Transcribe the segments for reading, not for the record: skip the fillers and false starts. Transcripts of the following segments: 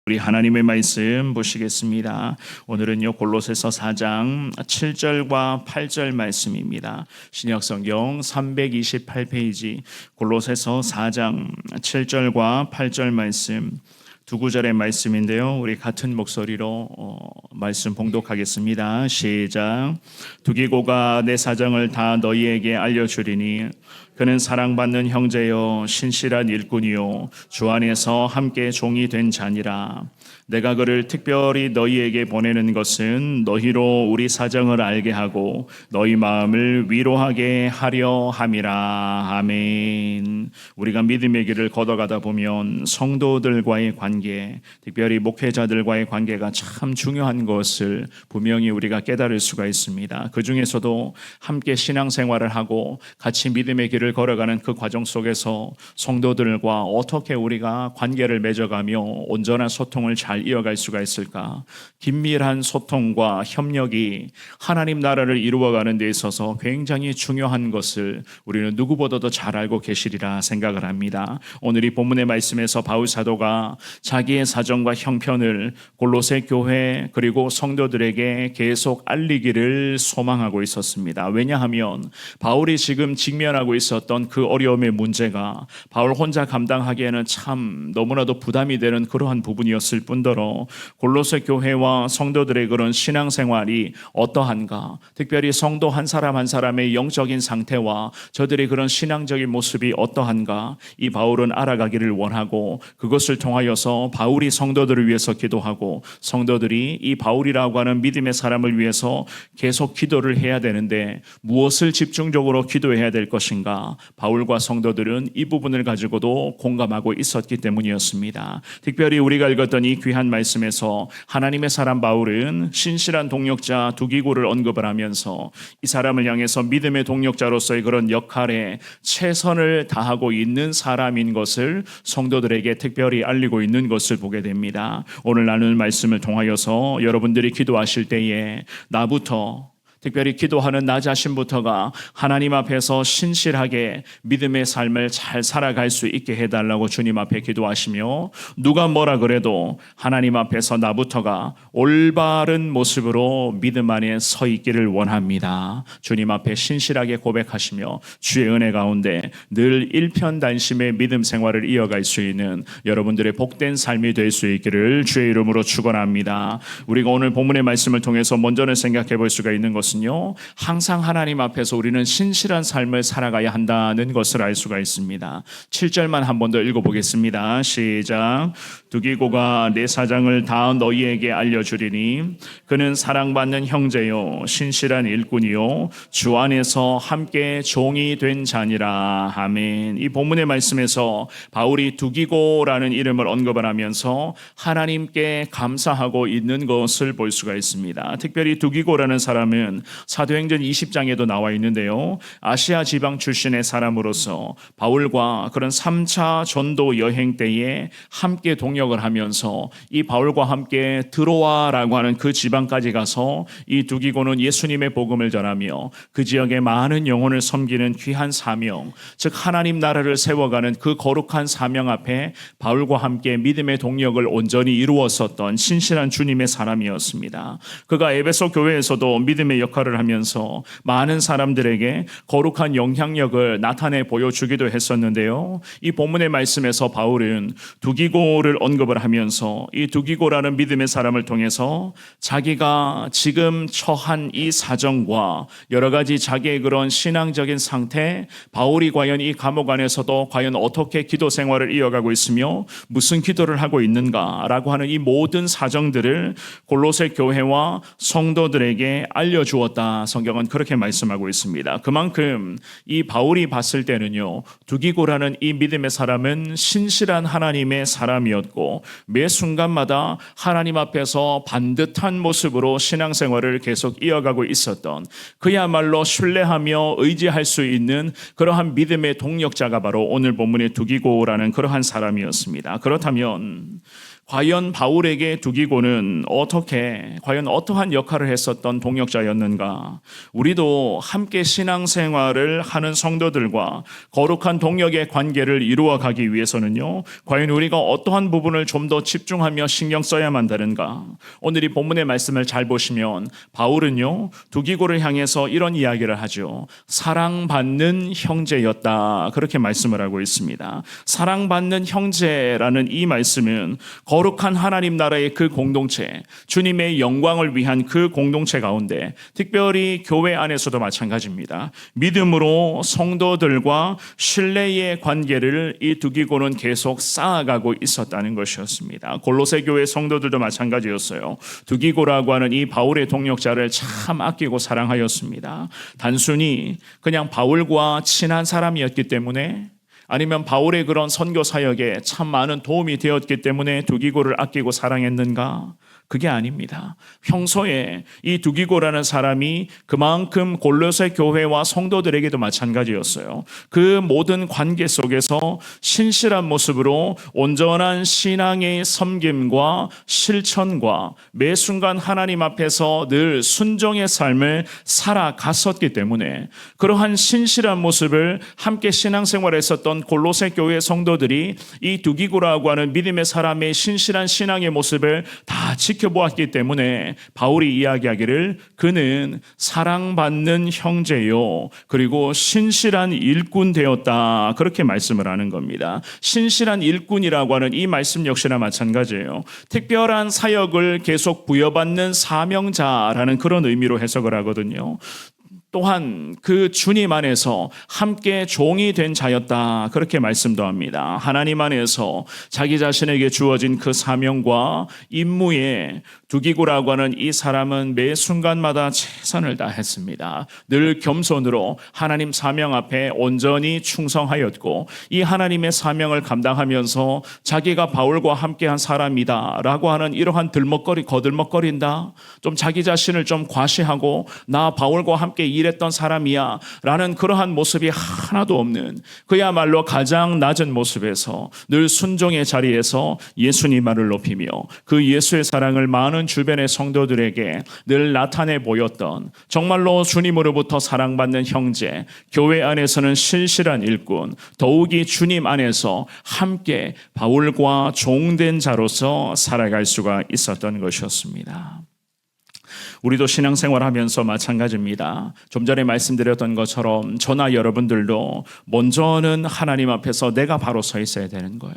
우리 하나님의 말씀 보시겠습니다. 오늘은요 골로새서 4장 7절과 8절 말씀입니다. 신약성경 328페이지 골로새서 4장 7절과 8절 말씀 두 구절의 말씀인데요. 우리 같은 목소리로 말씀 봉독하겠습니다. 시작. 두기고가 내 사정을 다 너희에게 알려주리니 그는 사랑받는 형제요 신실한 일꾼이요 주 안에서 함께 종이 된 자니라. 내가 그를 특별히 너희에게 보내는 것은 너희로 우리 사정을 알게 하고 너희 마음을 위로하게 하려 함이라. 아멘. 우리가 믿음의 길을 걷어가다 보면 성도들과의 관계, 특별히 목회자들과의 관계가 참 중요한 것을 분명히 우리가 깨달을 수가 있습니다. 그 중에서도 함께 신앙생활을 하고 같이 믿음의 길을 걸어가는 그 과정 속에서 성도들과 어떻게 우리가 관계를 맺어가며 온전한 소통을 잘 이어갈 수가 있을까? 긴밀한 소통과 협력이 하나님 나라를 이루어가는 데 있어서 굉장히 중요한 것을 우리는 누구보다도 잘 알고 계시리라 생각을 합니다. 오늘 이 본문의 말씀에서 바울 사도가 자기의 사정과 형편을 골로새 교회 그리고 성도들에게 계속 알리기를 소망하고 있었습니다. 왜냐하면 바울이 지금 직면하고 있었던 그 어려움의 문제가 바울 혼자 감당하기에는 참 너무나도 부담이 되는 그러한 부분이었을 뿐더러 골로새 교회와 성도들의 그런 신앙생활이 어떠한가, 특별히 성도 한 사람 한 사람의 영적인 상태와 저들의 그런 신앙적인 모습이 어떠한가 이 바울은 알아가기를 원하고, 그것을 통하여서 바울이 성도들을 위해서 기도하고 성도들이 이 바울이라고 하는 믿음의 사람을 위해서 계속 기도를 해야 되는데 무엇을 집중적으로 기도해야 될 것인가, 바울과 성도들은 이 부분을 가지고도 공감하고 있었기 때문이었습니다. 특별히 우리가 읽었던 이 귀한 말씀에서 하나님의 사람 바울은 신실한 동력자 두기고를 언급을 하면서 이 사람을 향해서 믿음의 동력자로서의 그런 역할에 최선을 다하고 있는 사람인 것을 성도들에게 특별히 알리고 있는 것을 보게 됩니다. 오늘 나눌 말씀을 통하여서 여러분들이 기도하실 때에 나부터, 특별히 기도하는 나 자신부터가 하나님 앞에서 신실하게 믿음의 삶을 잘 살아갈 수 있게 해달라고 주님 앞에 기도하시며, 누가 뭐라 그래도 하나님 앞에서 나부터가 올바른 모습으로 믿음 안에 서 있기를 원합니다. 주님 앞에 신실하게 고백하시며 주의 은혜 가운데 늘 일편단심의 믿음 생활을 이어갈 수 있는 여러분들의 복된 삶이 될 수 있기를 주의 이름으로 축원합니다. 우리가 오늘 본문의 말씀을 통해서 먼저는 생각해 볼 수가 있는 것은 항상 하나님 앞에서 우리는 신실한 삶을 살아가야 한다는 것을 알 수가 있습니다. 7절만 한 번 더 읽어보겠습니다. 시작. 두기고가 내 사정을 다 너희에게 알려주리니 그는 사랑받는 형제요 신실한 일꾼이요 주 안에서 함께 종이 된 자니라. 아멘. 이 본문의 말씀에서 바울이 두기고라는 이름을 언급을 하면서 하나님께 감사하고 있는 것을 볼 수가 있습니다. 특별히 두기고라는 사람은 사도행전 20장에도 나와 있는데요, 아시아 지방 출신의 사람으로서 바울과 그런 3차 전도 여행 때에 함께 동역을 하면서 이 바울과 함께 드로아라고 하는 그 지방까지 가서 이 두기고는 예수님의 복음을 전하며 그 지역의 많은 영혼을 섬기는 귀한 사명, 즉 하나님 나라를 세워가는 그 거룩한 사명 앞에 바울과 함께 믿음의 동역을 온전히 이루었었던 신실한 주님의 사람이었습니다. 그가 에베소 교회에서도 믿음의 역할을 하면서 많은 사람들에게 거룩한 영향력을 나타내 보여주기도 했었는데요, 이 본문의 말씀에서 바울은 두기고를 언급을 하면서 이 두기고라는 믿음의 사람을 통해서 자기가 지금 처한 이 사정과 여러 가지 자기의 그런 신앙적인 상태, 바울이 과연 이 감옥 안에서도 과연 어떻게 기도 생활을 이어가고 있으며 무슨 기도를 하고 있는가라고 하는 이 모든 사정들을 골로새 교회와 성도들에게 알려주었다. 성경은 그렇게 말씀하고 있습니다. 그만큼 이 바울이 봤을 때는요, 두기고라는 이 믿음의 사람은 신실한 하나님의 사람이었고 매 순간마다 하나님 앞에서 반듯한 모습으로 신앙생활을 계속 이어가고 있었던, 그야말로 신뢰하며 의지할 수 있는 그러한 믿음의 동력자가 바로 오늘 본문의 두기고라는 그러한 사람이었습니다. 그렇다면 과연 바울에게 두기고는 과연 어떠한 역할을 했었던 동역자였는가? 우리도 함께 신앙생활을 하는 성도들과 거룩한 동역의 관계를 이루어 가기 위해서는요, 과연 우리가 어떠한 부분을 좀 더 집중하며 신경 써야만 되는가? 오늘 이 본문의 말씀을 잘 보시면 바울은요, 두기고를 향해서 이런 이야기를 하죠. 사랑받는 형제였다. 그렇게 말씀을 하고 있습니다. 사랑받는 형제라는 이 말씀은 거룩한 하나님 나라의 그 공동체, 주님의 영광을 위한 그 공동체 가운데 특별히 교회 안에서도 마찬가지입니다. 믿음으로 성도들과 신뢰의 관계를 이 두기고는 계속 쌓아가고 있었다는 것이었습니다. 골로새 교회 성도들도 마찬가지였어요. 두기고라고 하는 이 바울의 동역자를 참 아끼고 사랑하였습니다. 단순히 그냥 바울과 친한 사람이었기 때문에, 아니면 바울의 그런 선교 사역에 참 많은 도움이 되었기 때문에 두기고를 아끼고 사랑했는가? 그게 아닙니다. 평소에 이 두기고라는 사람이 그만큼 골로새 교회와 성도들에게도 마찬가지였어요. 그 모든 관계 속에서 신실한 모습으로 온전한 신앙의 섬김과 실천과 매 순간 하나님 앞에서 늘 순종의 삶을 살아갔었기 때문에, 그러한 신실한 모습을 함께 신앙생활을 했었던 골로새 교회 성도들이 이 두기고라고 하는 믿음의 사람의 신실한 신앙의 모습을 다 지켜보았기 때문에 바울이 이야기하기를 그는 사랑받는 형제요, 그리고 신실한 일꾼 되었다. 그렇게 말씀을 하는 겁니다. 신실한 일꾼이라고 하는 이 말씀 역시나 마찬가지예요. 특별한 사역을 계속 부여받는 사명자라는 그런 의미로 해석을 하거든요. 또한 그 주님 안에서 함께 종이 된 자였다. 그렇게 말씀도 합니다. 하나님 안에서 자기 자신에게 주어진 그 사명과 임무에 두기고라고 하는 이 사람은 매 순간마다 최선을 다했습니다. 늘 겸손으로 하나님 사명 앞에 온전히 충성하였고, 이 하나님의 사명을 감당하면서 자기가 바울과 함께한 사람이다 라고 하는 이러한 거들먹거린다, 좀 자기 자신을 좀 과시하고 나 바울과 함께 일했던 사람이야 라는 그러한 모습이 하나도 없는, 그야말로 가장 낮은 모습에서 늘 순종의 자리에서 예수님만을 높이며 그 예수의 사랑을 많은 주변의 성도들에게 늘 나타내 보였던, 정말로 주님으로부터 사랑받는 형제, 교회 안에서는 신실한 일꾼, 더욱이 주님 안에서 함께 바울과 종된 자로서 살아갈 수가 있었던 것이었습니다. 우리도 신앙생활하면서 마찬가지입니다. 좀 전에 말씀드렸던 것처럼 저나 여러분들도 먼저는 하나님 앞에서 내가 바로 서 있어야 되는 거예요.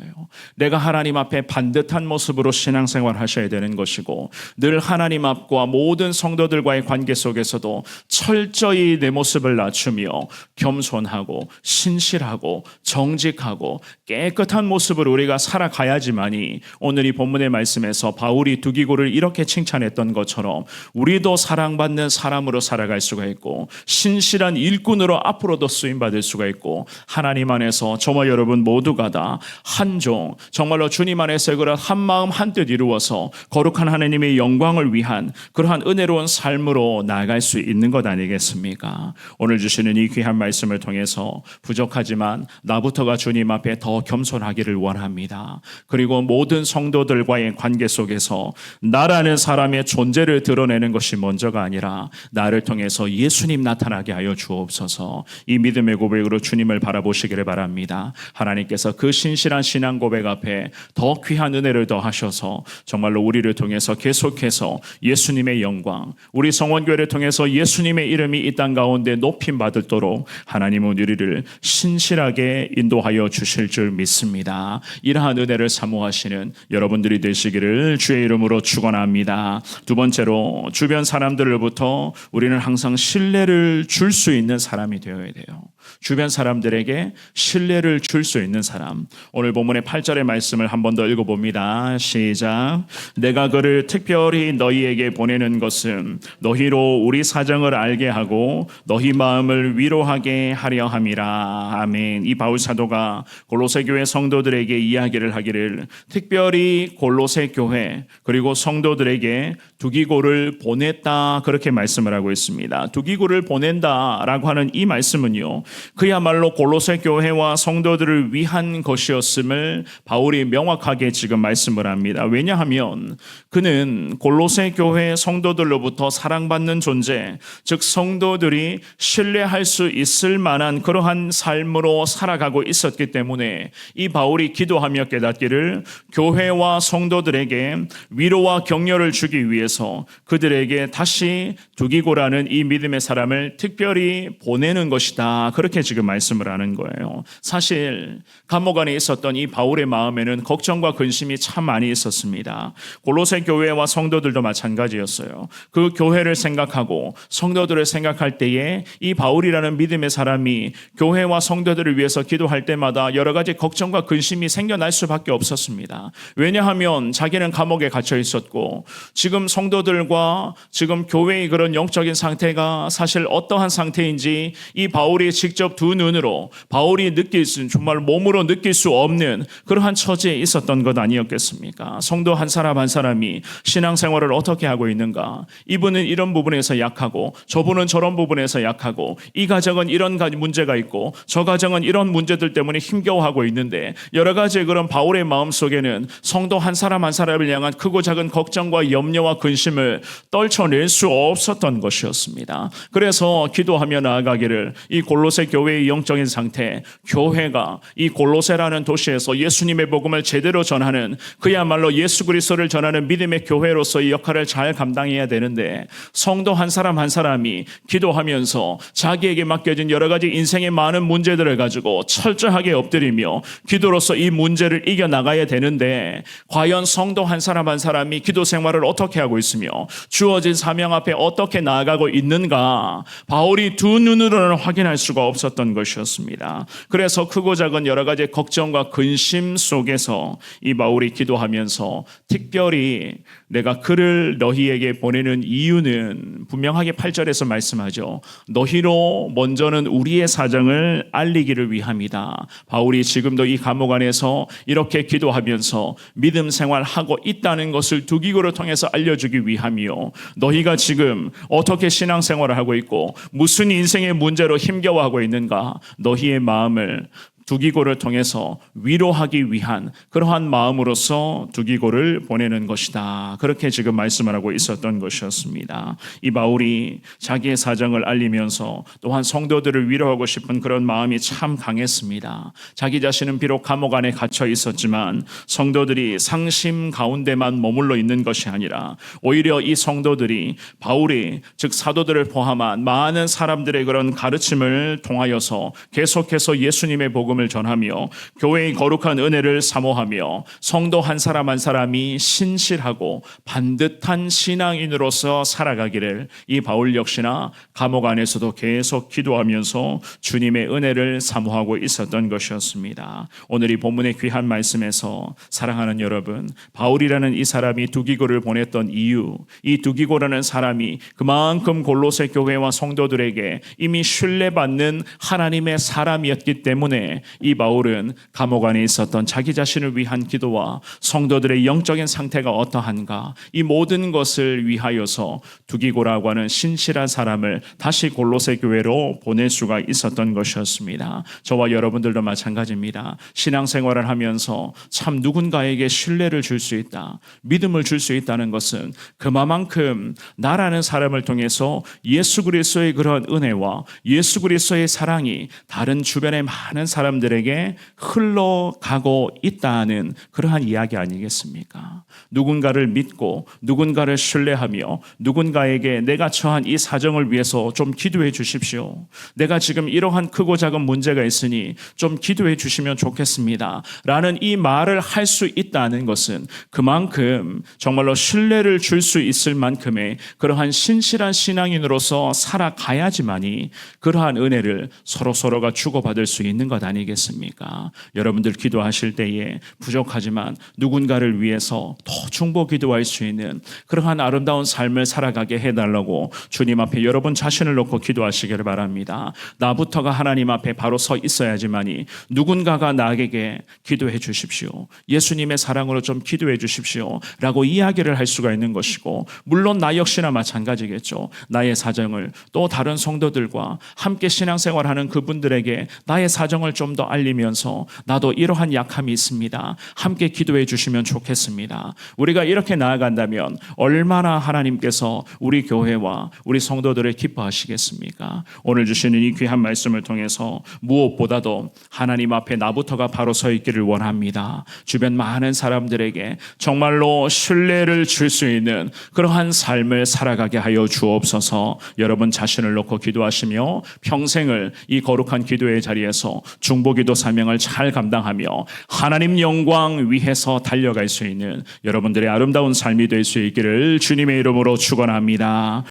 내가 하나님 앞에 반듯한 모습으로 신앙생활 하셔야 되는 것이고, 늘 하나님 앞과 모든 성도들과의 관계 속에서도 철저히 내 모습을 낮추며 겸손하고 신실하고 정직하고 깨끗한 모습으로 우리가 살아가야지만이, 오늘 이 본문의 말씀에서 바울이 두기고를 이렇게 칭찬했던 것처럼 우리도 사랑받는 사람으로 살아갈 수가 있고, 신실한 일꾼으로 앞으로도 쓰임받을 수가 있고, 하나님 안에서 저와 여러분 모두가 다 한 종, 정말로 주님 안에서 그런 한 마음 한 뜻 이루어서 거룩한 하나님의 영광을 위한 그러한 은혜로운 삶으로 나아갈 수 있는 것 아니겠습니까? 오늘 주시는 이 귀한 말씀을 통해서 부족하지만 나부터가 주님 앞에 더 겸손하기를 원합니다. 그리고 모든 성도들과의 관계 속에서 나라는 사람의 존재를 드러내는 것이 먼저가 아니라 나를 통해서 예수님 나타나게 하여 주옵소서. 이 믿음의 고백으로 주님을 바라보시기를 바랍니다. 하나님께서 그 신실한 신앙 고백 앞에 더 귀한 은혜를 더하셔서 정말로 우리를 통해서 계속해서 예수님의 영광, 우리 성원교회를 통해서 예수님의 이름이 이 땅 가운데 높임 받도록 하나님은 우리를 신실하게 인도하여 주실 줄 믿습니다. 이러한 은혜를 사모하시는 여러분들이 되시기를 주의 이름으로 축원합니다. 두 번째로, 주변 사람들로부터 우리는 항상 신뢰를 줄 수 있는 사람이 되어야 돼요. 주변 사람들에게 신뢰를 줄 수 있는 사람. 오늘 본문의 8절의 말씀을 한 번 더 읽어봅니다. 시작. 내가 그를 특별히 너희에게 보내는 것은 너희로 우리 사정을 알게 하고 너희 마음을 위로하게 하려 함이라. 아멘. 이 바울 사도가 골로새 교회 성도들에게 이야기를 하기를, 특별히 골로새 교회 그리고 성도들에게 두기고를 보냈다, 그렇게 말씀을 하고 있습니다. 두기고를 보낸다라고 하는 이 말씀은요, 그야말로 골로새 교회와 성도들을 위한 것이었음을 바울이 명확하게 지금 말씀을 합니다. 왜냐하면 그는 골로새 교회 성도들로부터 사랑받는 존재, 즉 성도들이 신뢰할 수 있을 만한 그러한 삶으로 살아가고 있었기 때문에 이 바울이 기도하며 깨닫기를 교회와 성도들에게 위로와 격려를 주기 위해서 그들에게 다시 두기고라는 이 믿음의 사람을 특별히 보내는 것이다. 그렇게 지금 말씀을 하는 거예요. 사실 감옥 안에 있었던 이 바울의 마음에는 걱정과 근심이 참 많이 있었습니다. 골로새 교회와 성도들도 마찬가지였어요. 그 교회를 생각하고 성도들을 생각할 때에 이 바울이라는 믿음의 사람이 교회와 성도들을 위해서 기도할 때마다 여러 가지 걱정과 근심이 생겨날 수밖에 없었습니다. 왜냐하면 자기는 감옥에 갇혀 있었고 지금 성도들과 지금 교회의 그런 영적인 상태가 사실 어떠한 상태인지 이 바울이 직접 두 눈으로 바울이 느낄 수, 정말 몸으로 느낄 수 없는 그러한 처지에 있었던 것 아니었겠습니까? 성도 한 사람 한 사람이 신앙생활을 어떻게 하고 있는가? 이분은 이런 부분에서 약하고 저분은 저런 부분에서 약하고 이 가정은 이런 문제가 있고 저 가정은 이런 문제들 때문에 힘겨워하고 있는데 여러 가지 그런 바울의 마음속에는 성도 한 사람 한 사람을 향한 크고 작은 걱정과 염려와 근심을 떨쳐낼 수 없었던 것이었습니다. 그래서 기도하며 나아가기를 이 골로새 교회의 영적인 상태, 교회가 이 골로새라는 도시에서 예수님의 복음을 제대로 전하는 그야말로 예수 그리스도를 전하는 믿음의 교회로서의 역할을 잘 감당해야 되는데 성도 한 사람 한 사람이 기도하면서 자기에게 맡겨진 여러 가지 인생의 많은 문제들을 가지고 철저하게 엎드리며 기도로서 이 문제를 이겨나가야 되는데 과연 성도 한 사람 한 사람이 기도 생활을 어떻게 하고 있으며 주어진 사명 앞에 어떻게 나아가고 있는가 바울이 두 눈으로는 확인할 수가 없었던 것이었습니다. 그래서 크고 작은 여러 가지 걱정과 근심 속에서 이 바울이 기도하면서 특별히 내가 그를 너희에게 보내는 이유는 분명하게 8절에서 말씀하죠. 너희로 먼저는 우리의 사정을 알리기를 위함이다. 바울이 지금도 이 감옥 안에서 이렇게 기도하면서 믿음 생활하고 있다는 것을 두기고를 통해서 알려주기 위함이요. 너희가 지금 어떻게 신앙생활을 하고 있고 무슨 인생의 문제로 힘겨워하고 있는가 너희의 마음을 두기고를 통해서 위로하기 위한 그러한 마음으로서 두기고를 보내는 것이다. 그렇게 지금 말씀을 하고 있었던 것이었습니다. 이 바울이 자기의 사정을 알리면서 또한 성도들을 위로하고 싶은 그런 마음이 참 강했습니다. 자기 자신은 비록 감옥 안에 갇혀 있었지만 성도들이 상심 가운데만 머물러 있는 것이 아니라 오히려 이 성도들이 바울이 즉 사도들을 포함한 많은 사람들의 그런 가르침을 통하여서 계속해서 예수님의 복음을 전하며 교회의 거룩한 은혜를 사모하며 성도 한 사람 한 사람이 신실하고 반듯한 신앙인으로서 살아가기를 이 바울 역시나 감옥 안에서도 계속 기도하면서 주님의 은혜를 사모하고 있었던 것이었습니다. 오늘 이 본문의 귀한 말씀에서 사랑하는 여러분, 바울이라는 이 사람이 두기고를 보냈던 이유, 이 두기고라는 사람이 그만큼 골로새 교회와 성도들에게 이미 신뢰받는 하나님의 사람이었기 때문에 이 바울은 감옥 안에 있었던 자기 자신을 위한 기도와 성도들의 영적인 상태가 어떠한가 이 모든 것을 위하여서 두기고라고 하는 신실한 사람을 다시 골로새 교회로 보낼 수가 있었던 것이었습니다. 저와 여러분들도 마찬가지입니다. 신앙생활을 하면서 참 누군가에게 신뢰를 줄 수 있다, 믿음을 줄 수 있다는 것은 그만큼 나라는 사람을 통해서 예수 그리스도의 그런 은혜와 예수 그리스도의 사랑이 다른 주변의 많은 사람들에게 흘러가고 있다는 그러한 이야기 아니겠습니까? 누군가를 믿고 누군가를 신뢰하며 누군가에게 내가 처한 이 사정을 위해서 좀 기도해 주십시오. 내가 지금 이러한 크고 작은 문제가 있으니 좀 기도해 주시면 좋겠습니다. 라는 이 말을 할 수 있다는 것은 그만큼 정말로 신뢰를 줄 수 있을 만큼의 그러한 신실한 신앙인으로서 살아가야지만이 그러한 은혜를 서로서로가 주고받을 수 있는 것 아니겠습니까? 아니겠습니까? 여러분들 기도하실 때에 부족하지만 누군가를 위해서 더 중보 기도할 수 있는 그러한 아름다운 삶을 살아가게 해달라고 주님 앞에 여러분 자신을 놓고 기도하시기를 바랍니다. 나부터가 하나님 앞에 바로 서 있어야지만이 누군가가 나에게 기도해 주십시오, 예수님의 사랑으로 좀 기도해 주십시오 라고 이야기를 할 수가 있는 것이고, 물론 나 역시나 마찬가지겠죠. 나의 사정을 또 다른 성도들과 함께 신앙생활하는 그분들에게 나의 사정을 좀 더 알리면서 나도 이러한 약함이 있습니다, 함께 기도해 주시면 좋겠습니다. 우리가 이렇게 나아간다면 얼마나 하나님께서 우리 교회와 우리 성도들을 기뻐하시겠습니까? 오늘 주시는 이 귀한 말씀을 통해서 무엇보다도 하나님 앞에 나부터가 바로 서 있기를 원합니다. 주변 많은 사람들에게 정말로 신뢰를 줄 수 있는 그러한 삶을 살아가게 하여 주옵소서. 여러분 자신을 놓고 기도하시며 평생을 이 거룩한 기도의 자리에서 중보기도 사명을 잘 감당하며 하나님 영광 위해서 달려갈 수 있는 여러분들의 아름다운 삶이 될 수 있기를 주님의 이름으로 축원합니다.